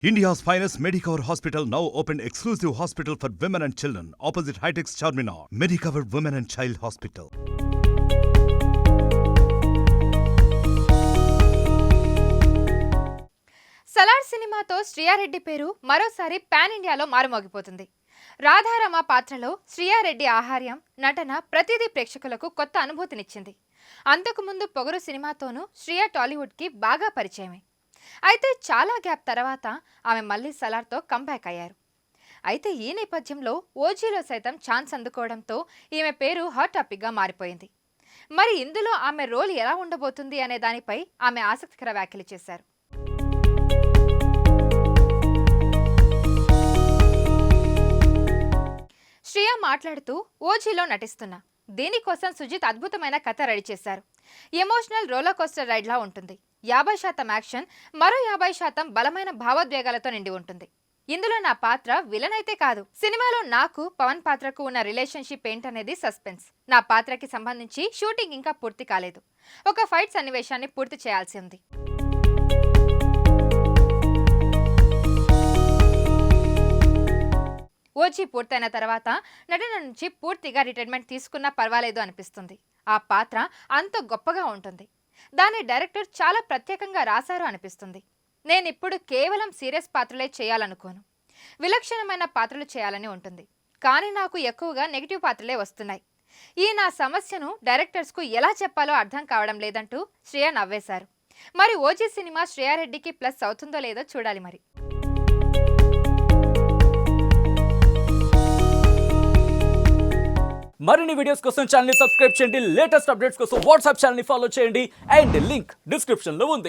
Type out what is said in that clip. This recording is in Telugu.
India's finest Medicover Hospital now opened exclusive hospital for women and children opposite Hitech's Charminar. Medicover Women and Child Hospital. Salaar సినిమాతో శ్రియారెడ్డి పేరు మరోసారి పాన్ ఇండియాలో మారుమోగిపోతుంది. రాధారమ పాత్రలో శ్రియారెడ్డి ఆహార్యం, నటన ప్రతిదీ ప్రేక్షకులకు కొత్త అనుభూతినిచ్చింది. అంతకుముందు పొగరు సినిమాతోనూ శ్రియా టాలీవుడ్కి బాగా పరిచయమే. అయితే చాలా గ్యాప్ తర్వాత ఆమె మళ్ళీ సలార్తో కంబ్యాక్ అయ్యారు. అయితే ఈ నేపథ్యంలో ఓజీలో సైతం ఛాన్స్ అందుకోవడంతో ఈమె పేరు హాట్ టాపిక్గా మారిపోయింది. మరి ఇందులో ఆమె రోల్ ఎలా ఉండబోతుంది అనే దానిపై ఆమె ఆసక్తికర వ్యాఖ్యలు చేశారు. శ్రియా మాట్లాడుతూ, ఓజీలో నటిస్తున్నా, దీనికోసం సుజిత్ అద్భుతమైన కథ రెడీ చేశారు. ఎమోషనల్ రోలర్ కోస్టర్ రైడ్లా ఉంటుంది. 50% యాక్షన్, మరో 50% బలమైన భావోద్వేగాలతో నిండి ఉంటుంది. ఇందులో నా పాత్ర విలన్ అయితే కాదు. సినిమాలో నాకు పవన్ పాత్రకు ఉన్న రిలేషన్షిప్ ఏంటనేది సస్పెన్స్. నా పాత్రకి సంబంధించి షూటింగ్ ఇంకా పూర్తి కాలేదు. ఒక ఫైట్ సన్నివేశాన్ని పూర్తి చేయాల్సి ఉంది. ఓజీ పూర్తయిన తర్వాత నటన నుంచి పూర్తిగా రిటైర్మెంట్ తీసుకున్నా పర్వాలేదు అనిపిస్తుంది. ఆ పాత్ర అంత గొప్పగా ఉంటుంది. దాన్ని డైరెక్టర్ చాలా ప్రత్యేకంగా రాశారు అనిపిస్తుంది. నేనిప్పుడు కేవలం సీరియస్ పాత్రలే చేయాలనుకోను, విలక్షణమైన పాత్రలు చేయాలని ఉంటుంది. కానీ నాకు ఎక్కువగా నెగిటివ్ పాత్రలే వస్తున్నాయి. ఈ నా సమస్యను డైరెక్టర్స్కు ఎలా చెప్పాలో అర్థం కావడం లేదంటూ శ్రియా నవ్వేశారు. మరి ఓజీ సినిమా శ్రియారెడ్డికి ప్లస్ అవుతుందో లేదో చూడాలి మరి. మరిన్ని వీడియోస్ కోసం ఛానల్ ని సబ్స్క్రైబ్ చేయండి. లేటెస్ట్ అప్డేట్స్ కోసం వాట్సాప్ ఛానల్ ని ఫాలో చేయండి. అండ్ లింక్ డిస్క్రిప్షన్ లో ఉంది.